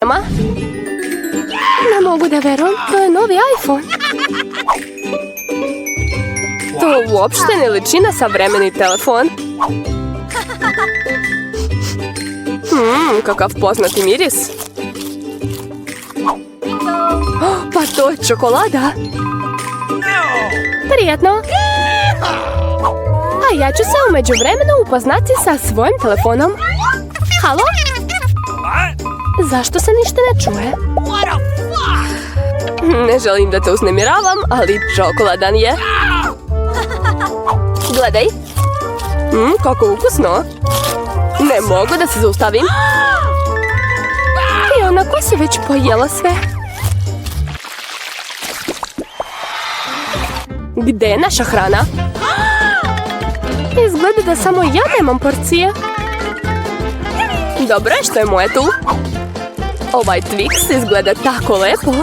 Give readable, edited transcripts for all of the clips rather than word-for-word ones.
nama. Ne mogu da verujem, to je novi iPhone. To uopšte ne liči na savremeni telefon. Kakav poznati miris. Pa to je čokolada. Prijetno. A ja ću se u međuvremenu upoznati sa svojim telefonom. Halo? Zašto se ništa ne čuje? Ne želim da te uznemiravam, ali čokoladan je. Gledaj. Kako ukusno. Ne mogu da se zaustavim. I onako si već pojela sve. Gde je naša hrana? Izgleda da samo ja nemam porcije. Dobro je što je moje tu. Ovaj Twix izgleda tako lepo.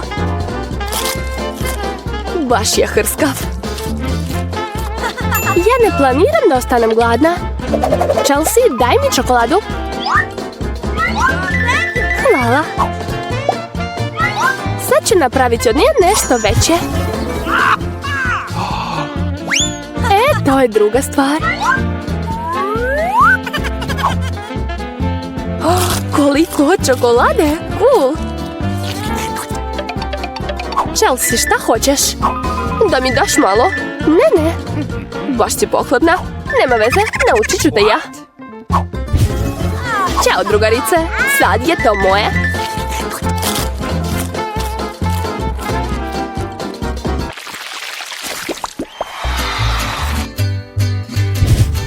Baš je hrskav. Ja ne planiram da ostanem gladna. Chelsea, daj mi čokoladu. Hvala. Sad ću napraviti od nje nešto veće. To je druga stvar. Koliko čokolade! Cool! Chelsea, šta hoćeš? Da mi daš malo? Ne. Baš si pohladna. Nema veze, naučit ću te ja. Ćao, drugarice. Sad je to moje.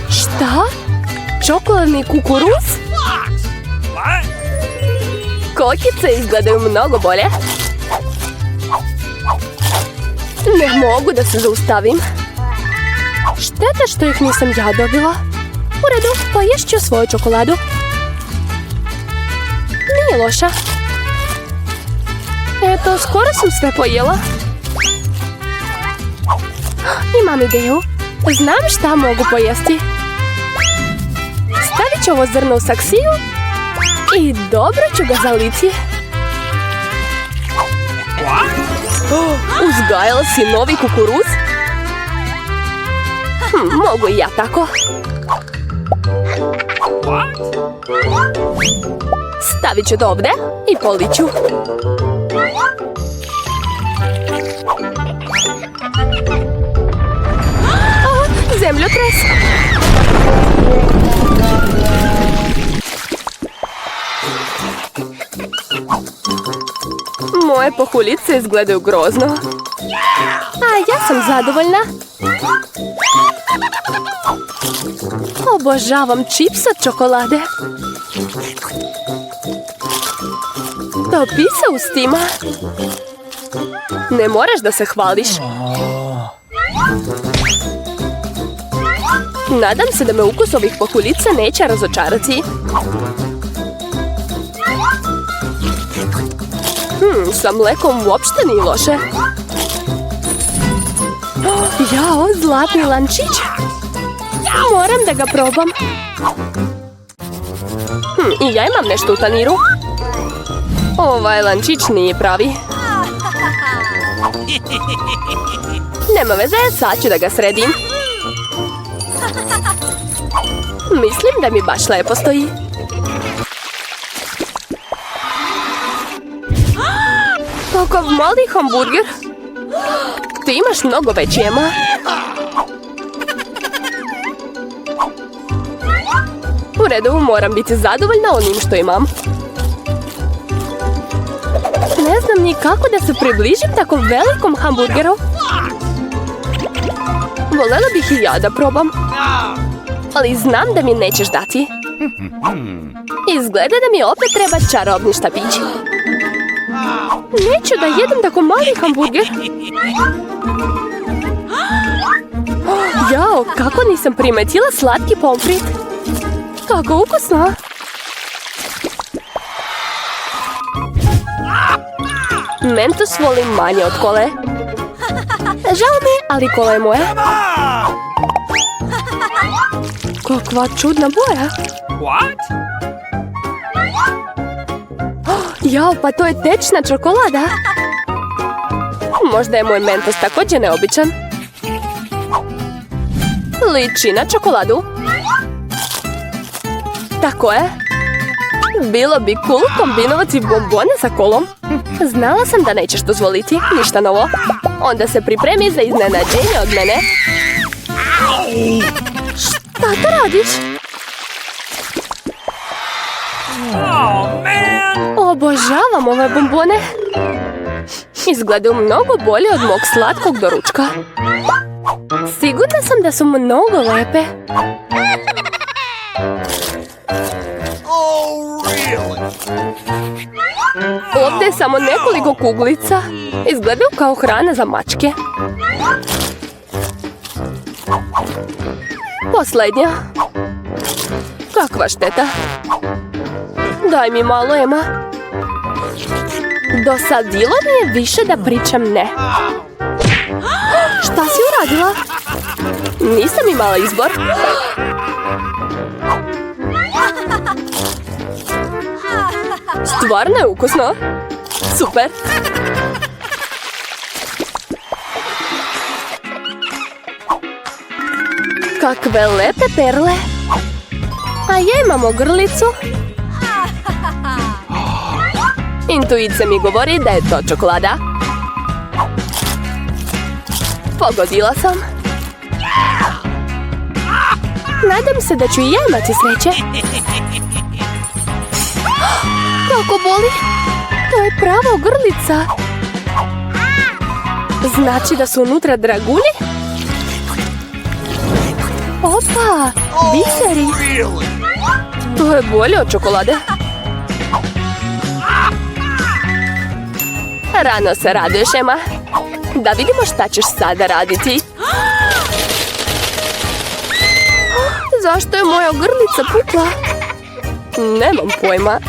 Šta? Čokoladni kukuruz? Kokice izgledaju mnogo bolje. Ne mogu da se zaustavim. Šteta što ih nisam ja dobila. U redu, poješću svoju čokoladu. Nije loša. Eto, skoro sam sve pojela. Imam ideju. Znam šta mogu pojesti. Stavit ću ovo zrno u saksiju i dobro ću ga zaliti. Uzgajala si novi kukuruz? Mogu i ja tako. Stavit ću to ovdje i poliću. Zemljotres. Moje pahuljice izgledaju grozno. A ja sam zadovoljna. Obožavam čips od čokolade. To pisa ustima. Ne moraš da se hvališ. Nadam se da me ukus ovih pahuljica neće razočarati. Sa mlekom uopšte nije loše. Jao, zlatni lančić. Moram da ga probam. I ja imam nešto u taniru. Ovaj lančić nije pravi. Nema veze, sad ću da ga sredim. Mislim da mi baš lepo stoji. Kakav mali hamburger. Ti imaš mnogo veći, Emma. U redu, moram biti zadovoljna onim što imam. Ne znam ni kako da se približim tako velikom hamburgeru. Volela bih i ja da probam. Ali znam da mi nećeš dati. Izgleda da mi opet treba čarobni štapić. Neću da jedem tako mali hamburger. Jao, kako nisam primetila slatki pomfrit. Kako ukusno. Mentos volim manje od kole. Žao mi, ali kola je moja. Kakva čudna boja. Jao, pa to je tečna čokolada. Možda je moj mentos također neobičan. Liči na čokoladu. Tako je. Bilo bi cool kombinovati bombone sa kolom. Znala sam da nećeš dozvoliti ništa novo. Onda se pripremi za iznenađenje od mene. Šta to radiš? Obožavam ove bombone. Izgledaju mnogo bolje od mog slatkog doručka. Sigurna sam da su mnogo lepe. Ovdje je samo nekoliko kuglica. Izgledaju kao hrana za mačke. Posljednja. Kakva šteta. Daj mi malo, Ema. Dosadilo mi je više da pričam ne. Šta si uradila? Nisam imala izbor. Stvarno je ukusno. Super. Kakve lepe perle. A ja imam ogrlicu. Intuicija mi govori da je to čokolada. Pogodila sam. Nadam se da ću i ja imati sreće. Kako boli? To je prava ogrlica. Znači da su unutra dragulji? Opa, biseri. To je bolje od čokolade. Rano se raduješ, Ema. Da vidimo šta ćeš sada raditi. Zašto je moja grlica pukla? Nemam pojma.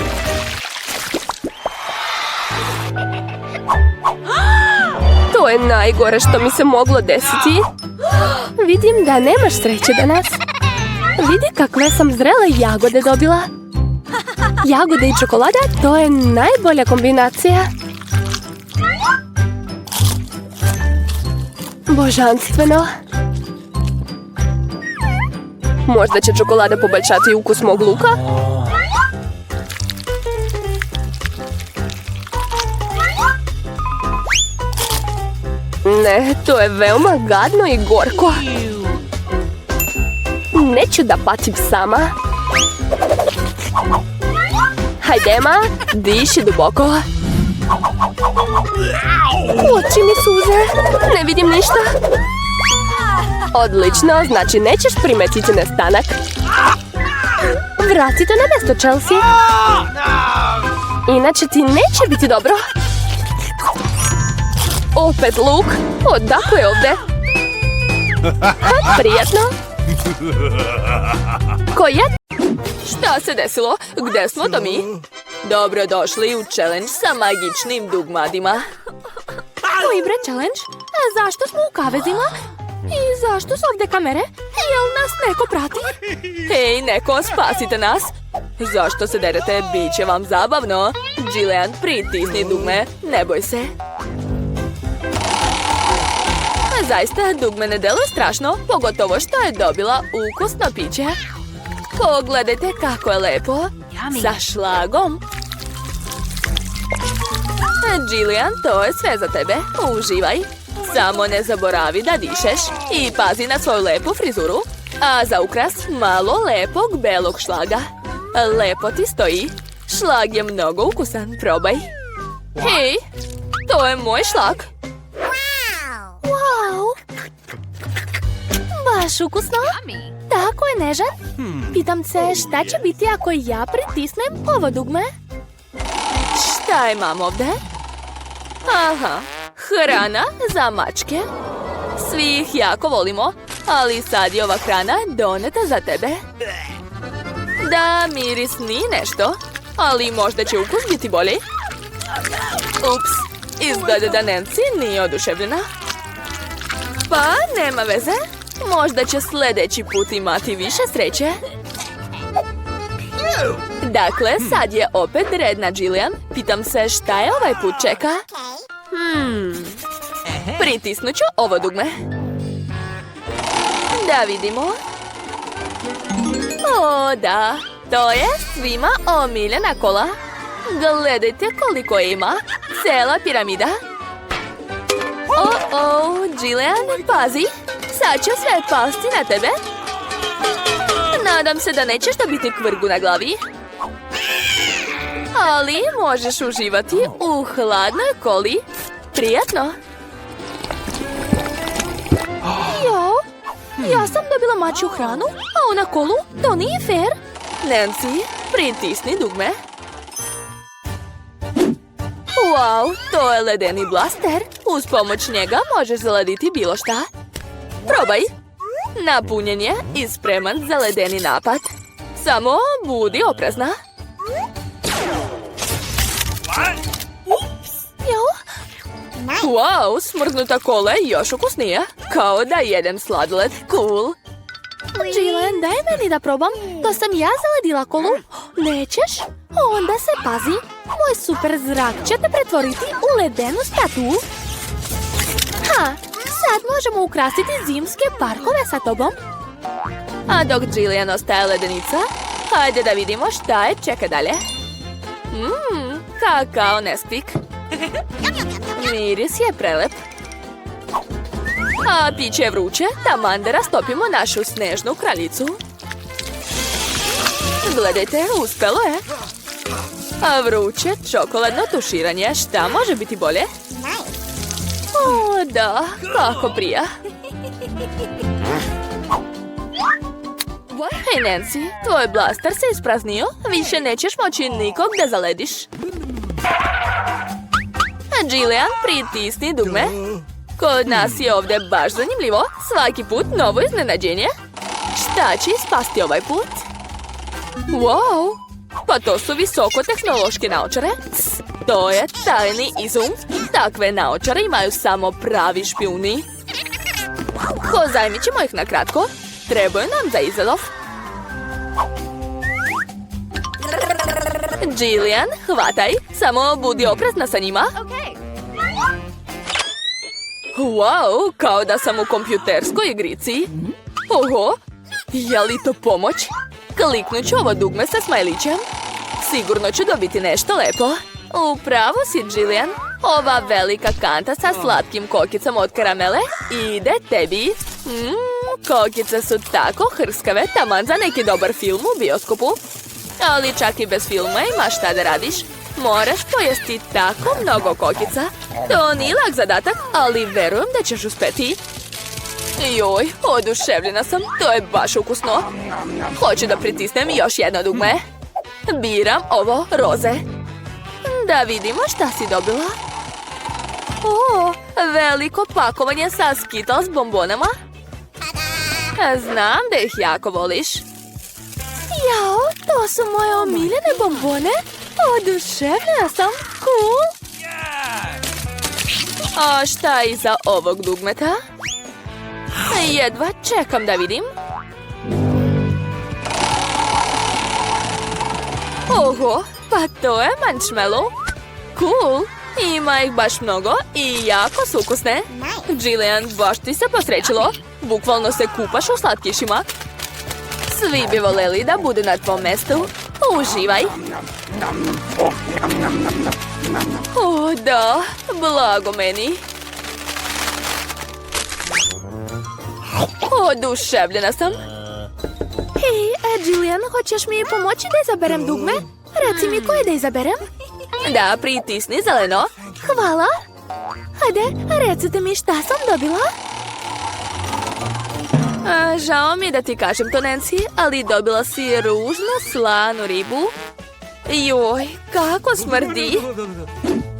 To je najgore što mi se moglo desiti. Vidim da nemaš sreće danas. Vidi kakve sam zrele jagode dobila. Jagode i čokolada, to je najbolja kombinacija. Božanstveno. Možda će čokolada poboljšati ukus mog luka? Ne, to je veoma gadno i gorko. Neću da patim sama. Hajde, Ema, diši duboko. Oči mi suze, ne vidim ništa. Odlično, znači nećeš primetiti nestanak. Vrati to na mjesto, Chelsea. Inače ti neće biti dobro. Opet luk, odakle je ovdje? Prijatno. Koja? Šta se desilo? Gde smo to mi? Dobrodošli u challenge sa magičnim dugmadima. Koji bre challenge? Zašto smo u kavezima? I zašto su ovdje kamere? Jel nas neko prati? Hej, neko, spasite nas! Zašto se derete? Biće vam zabavno. Jillian, pritisni dugme, ne boj se. Zaista, dugme ne deluje strašno, pogotovo što je dobila ukusno piće. Pogledajte kako je lepo. Sa šlagom. Jillian, to je sve za tebe. Uživaj. Samo ne zaboravi da dišeš i pazi na svoju lepu frizuru. A za ukras malo lepog belog šlaga. Lepo ti stoji. Šlag je mnogo ukusan, probaj. Hej, to je moj šlag. Wow! Baš ukusno. Tako je nežan. Pitam se šta će biti ako ja pritisnem ovo dugme? Šta imam ovdje? Aha, hrana za mačke. Svi ih jako volimo, ali sad je ova hrana doneta za tebe. Da, miris nije nešto, ali možda će ukus biti bolji. Ups, izgleda da Nancy nije oduševljena. Pa, nema veze. Možda će sljedeći put imati više sreće. Dakle, sad je opet red na Jillian. Pitam se šta je ovaj put čeka? Pritisnut ću ovo dugme. Da vidimo. O, da. To je svima omiljena kola. Gledajte koliko ima. Cela piramida. Jillian, pazi. Sad će sve pasti na tebe. Nadam se da nećeš dobiti kvrgu na glavi. Ali možeš uživati u hladnoj koli. Prijatno. Jo, ja sam dobila mačju hranu, a ona kolu, to nije fair. Nancy, pritisni dugme. Wow, to je ledeni blaster. Uz pomoć njega možeš zaladiti bilo šta. Probaj. Napunjen je i spreman za ledeni napad. Samo budi oprezna. Wow, smrznuta kola je još ukusnija. Kao da jedem sladoled. Cool. Jillian, daj meni da probam. To sam ja zaladila kolu. Nećeš? Onda se pazi. Moj super zrak će te pretvoriti u ledenu statue. Sad možemo ukrasiti zimske parkove sa tobom. A dok Jillian ostaje ledenica, hajde da vidimo šta je čeka dalje. Kakao Nespik. Miris je prelep. A piće je vruće, taman da rastopimo našu snežnu kraljicu. Gledajte, uspelo je. A vruće čokoladno tuširanje, šta može biti bolje? O, da, kako prija. Hej, Nancy, tvoj blaster se ispraznio. Više nećeš moći nikog da zalediš. Jillian, pritisni dugme. Kod nas je ovdje baš zanimljivo. Svaki put novo iznenađenje. Šta će ispasti ovaj put? Wow, pa to su visokotehnološke naočare. To je tajni izum. Takve naočare imaju samo pravi špijuni. Pozajmit ćemo ih na kratko. Trebaju nam za izazov. Jillian, hvataj. Samo budi oprezna sa njima. Wow, kao da sam u kompjuterskoj igrici. Oho, je li to pomoć? Kliknut ću ovo dugme sa smajlićem. Sigurno ću dobiti nešto lepo. Upravo si, Jillian. Ova velika kanta sa slatkim kokicama od karamele ide tebi. Kokice su tako hrskave, taman za neki dobar film u bioskopu. Ali čak i bez filma imaš šta da radiš. Moraš pojesti tako mnogo kokica. To nije lak zadatak, ali verujem da ćeš uspeti. Joj, oduševljena sam, to je baš ukusno. Hoću da pritisnem još jedno dugme. Biram ovo roze. Da vidimo šta si dobila. O, veliko pakovanje sa Skittles bombonama. Znam da ih jako voliš. Jao, to su moje omiljene bombone. Oduševljena sam, cool. A šta iza ovog dugmeta? Jedva čekam da vidim. Oho, pa to je marshmallow. Cool, ima ih baš mnogo i jako su ukusne. Jillian, baš ti se posrećilo. Bukvalno se kupaš u slatkišima. Svi bi voljeli da budu na tvom mestu. Uživaj. O, da, blago meni. Oduševljena sam. Hej, Jillian, hoćeš mi pomoći da izaberem dugme? Reci mi koje da izaberem. Da, pritisni zeleno. Hvala. Hajde, recite mi šta sam dobila. Žao mi je da ti kažem to, Nancy, ali dobila si ružnu slanu ribu. Joj, kako smrdi.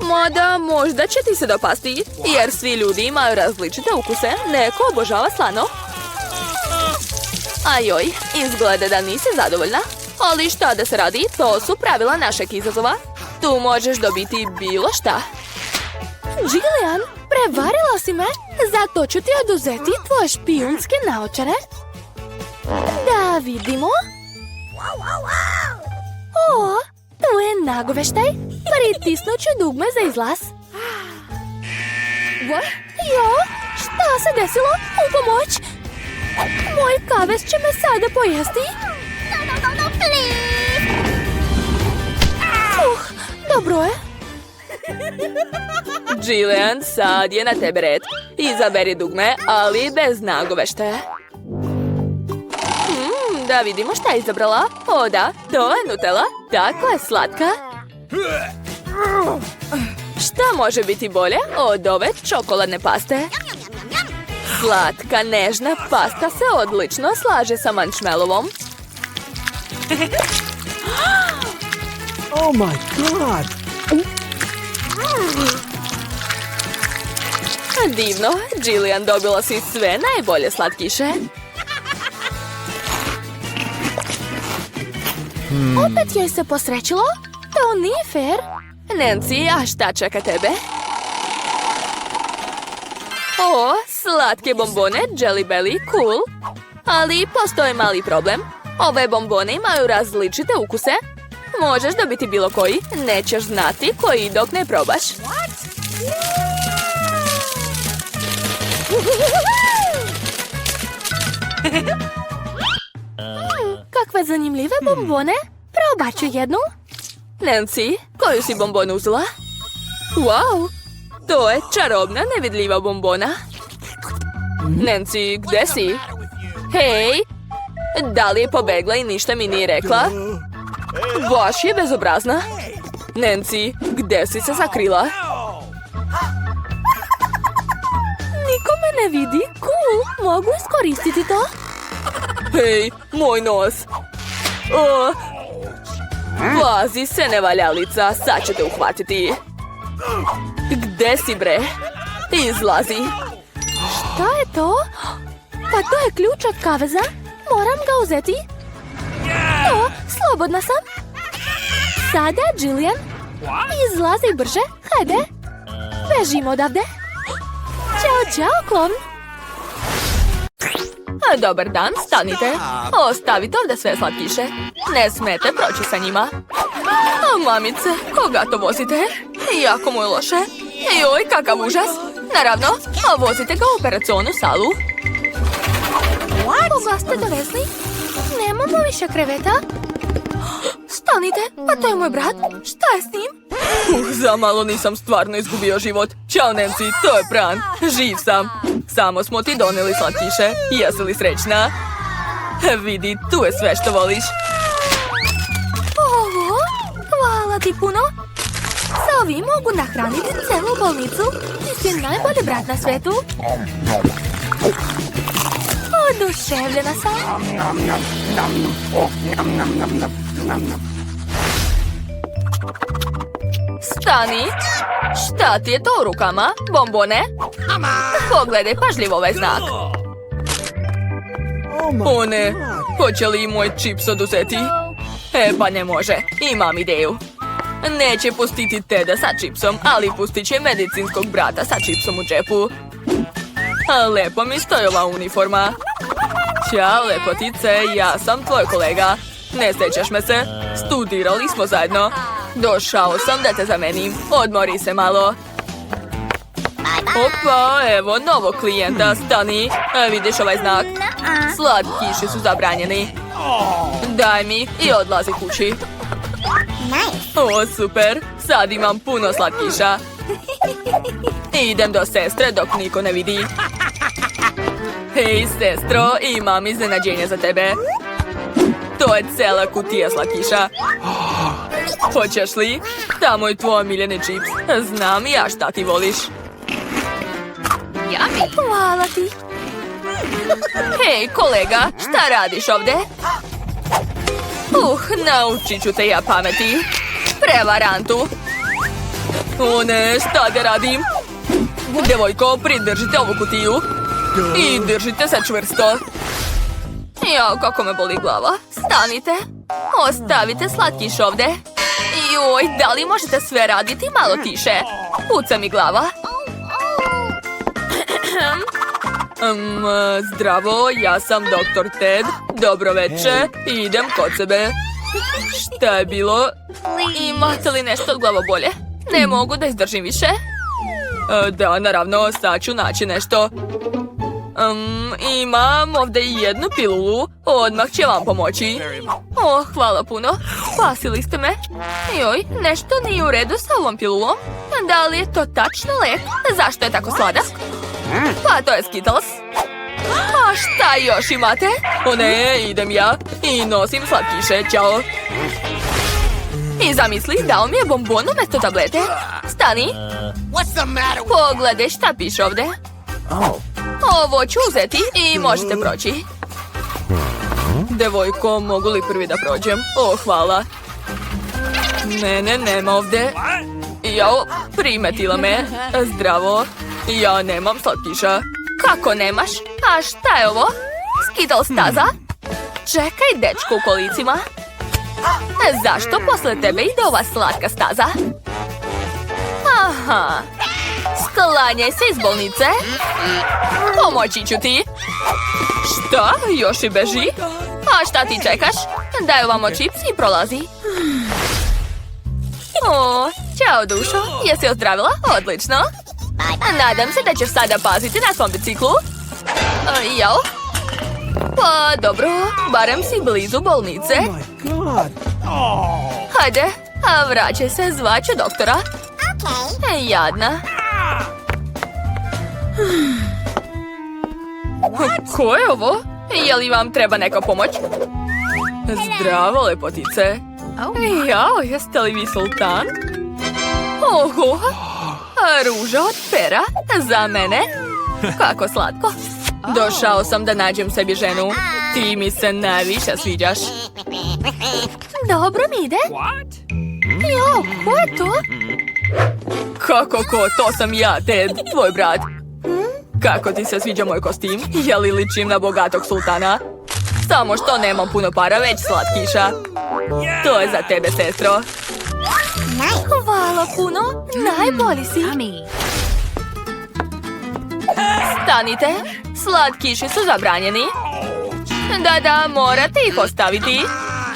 Mada možda će ti se dopasti, jer svi ljudi imaju različite ukuse. Neko obožava slano. Ajoj, izgleda da nisi zadovoljna. Ali šta da se radi, to su pravila našeg izazova. Tu možeš dobiti bilo šta. Jillian, prevarila si me. Zato ću ti oduzeti tvoje špijunske naočare. Da vidimo. O, tu je nagoveštaj. Pritisnut ću dugme za izlaz. Jo, šta se desilo? U pomoć! Moj kavez će me sada pojesti. Dobro je. Jillian, sad je na tebe red. Izaberi dugme, ali bez nagoveštaja. Da vidimo šta je izabrala. O da, to je Nutella. Tako je slatka. Šta može biti bolje od ove čokoladne paste? Slatka, nežna pasta se odlično slaže sa marshmallovom. Oh my god! Divno, Jillian, dobila si sve najbolje slatkiše. Opet joj se posrećilo? To nije fair. Nancy, a šta čeka tebe? O, slatke bombone, Jelly Belly, cool. Ali postoji mali problem. Ove bombone imaju različite ukuse. Možeš dobiti bilo koji, nećeš znati koji dok ne probaš. Kakve zanimljive bombone. Probat ću jednu. Nancy, koju si bombonu uzela? Wow, to je čarobna nevidljiva bombona. Nancy, gde si? Hej, da li je pobegla i ništa mi nije rekla? Baš je bezobrazna. Nancy, gde si se sakrila? Niko me ne vidi. Cool, mogu iskoristiti to? Hej, moj nos. O, pazi se, nevaljalica, sad ću te uhvatiti. Gde si, bre? Izlazi. Šta je to? Pa to je ključ od kaveza. Moram ga uzeti. O, slobodna sam. Sada, Jillian. Izlazi brže, hajde. Bežimo odavde. Ćao, čao, klovn. Dobar dan, stanite. Ostavite ovdje sve slatkiše. Ne smete proći sa njima. A mamice, koga to vozite? Jako mu je loše. Joj, kakav užas. Naravno, a vozite ga u operacionu salu. Koga ste dovezli? Nemamo više kreveta. Stanite, pa to je moj brat. Šta je s njim? Za malo nisam stvarno izgubio život. Ćao, Nancy, to je prank. Živ sam. Samo smo ti doneli slatkiše. Jesi li srećna? Vidi, tu je sve što voliš. Ovo, hvala ti puno. Sa ovim mogu nahraniti celu bolnicu. Ti si najbolji brat na svetu. Oduševljena sam. Stani. Šta ti je to u rukama? Bombone? Pogledaj pažljivo ovaj znak. O ne, hoće li i moj čips oduzeti? Pa ne može, imam ideju. Neće pustiti Teda sa čipsom, ali pustit će medicinskog brata sa čipsom u džepu. Lepo mi stoji ova uniforma. Ćao, lepotice, ja sam tvoj kolega. Ne sjećaš me se? Studirali smo zajedno. Došao sam da te zamenim. Odmori se malo. Opa, evo novog klijenta, stani. Vidiš ovaj znak? Slatkiši su zabranjeni. Daj mi i odlazi kući. O, super. Sad imam puno slatkiša. Idem do sestre dok niko ne vidi. Hej, sestro, imam iznenađenje za tebe. To je cela kutija slatkiša. Hoćeš li? Tamo je tvoj omiljeni čips. Znam ja šta ti voliš. Hvala ti. Hej, kolega, šta radiš ovdje? Naučit ću te ja pameti. Prevarantu. O ne, šta da radim? Devojko, pridržite ovu kutiju. I držite se čvrsto. Jao, kako me boli glava. Stanite. Ostavite slatkiš ovdje. Joj, da li možete sve raditi malo tiše? Puca mi glava. Zdravo, ja sam Dr. Ted. Dobro večer, idem kod sebe. Šta je bilo? Imate li nešto od glavobolje? Ne mogu da izdržim više. Da, naravno, sad ću naći nešto. Imam ovdje jednu pilulu. Odmah će vam pomoći. Hvala puno. Spasili ste me. Joj, nešto nije u redu sa ovom pilulom. Da li je to tačno lek? Zašto je tako sladak? Pa to je Skittles. A šta još imate? O ne, idem ja i nosim slatkiše. Ćao. I zamisli, dao mi je bombon umjesto tablete. Stani. Pogledaj šta piše ovdje. Ovo ću uzeti i možete proći. Devojko, mogu li prvi da prođem? Hvala. Mene nema ovdje. Jao, primetila me. Zdravo. Ja nemam slatkiša. Kako nemaš? A šta je ovo? Skittles staza? Čekaj, dečko u kolicima. Zašto posle tebe ide ova slatka staza? Aha. Sklanjaj se iz bolnice. Pomoći ću ti. Šta? Još i beži? A šta ti čekaš? Daj ovamo čips i prolazi. Ćao dušo. Jesi ozdravila? Odlično. Nadam se da ćeš sada paziti na svom biciklu. Jao? Pa dobro, barem si blizu bolnice. Hajde, vraćaj se, zvaću doktora. Jadna. Ko je ovo? Je li vam treba neka pomoć? Zdravo, lepotice. Jao, jeste li vi sultan? Oho, ruža od pera za mene. Kako slatko. Došao sam da nađem sebi ženu. Ti mi se najviše sviđaš. Dobro mi ide. Jo, ko je to? Kako ko? To sam ja, Ted, tvoj brat. Kako ti se sviđa moj kostim? Je li ličim na bogatog sultana? Samo što nemam puno para, već slatkiša. To je za tebe, sestro. Hvala puno. Najbolji si. Stanite. Slatkiši su zabranjeni. Da, morate ih ostaviti.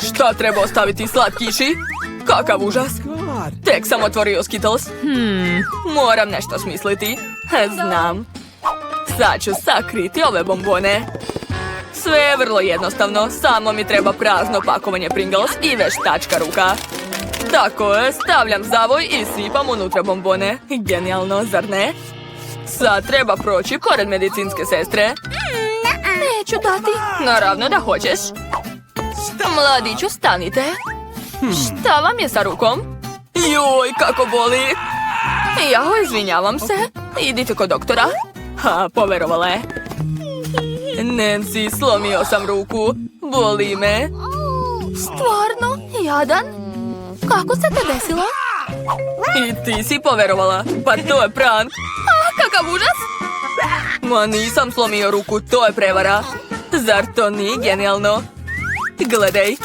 Šta treba ostaviti slatkiši? Kakav užas. Tek sam otvorio Skittles. Moram nešto smisliti. Znam. Sad ću sakriti ove bombone. Sve je vrlo jednostavno. Samo mi treba prazno pakovanje Pringles i veštačka ruka. Tako je, stavljam zavoj i sipam unutra bombone. Genijalno, zar ne? Sad treba proći pored medicinske sestre. Neću dati. Naravno da hoćeš. Mladiću, stanite. Šta vam je sa rukom? Joj, kako boli. Jao, izvinjavam se. Idite kod doktora. Poverovala je. Nancy, slomio sam ruku. Boli me. Stvarno? Jadan? Kako se to desilo? I ti si poverovala. Pa to je prank. Kakav užas. Ma nisam slomio ruku, to je prevara. Zar to nije genijalno? Gledaj.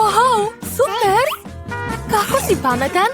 Wow, super. Kako si pametan?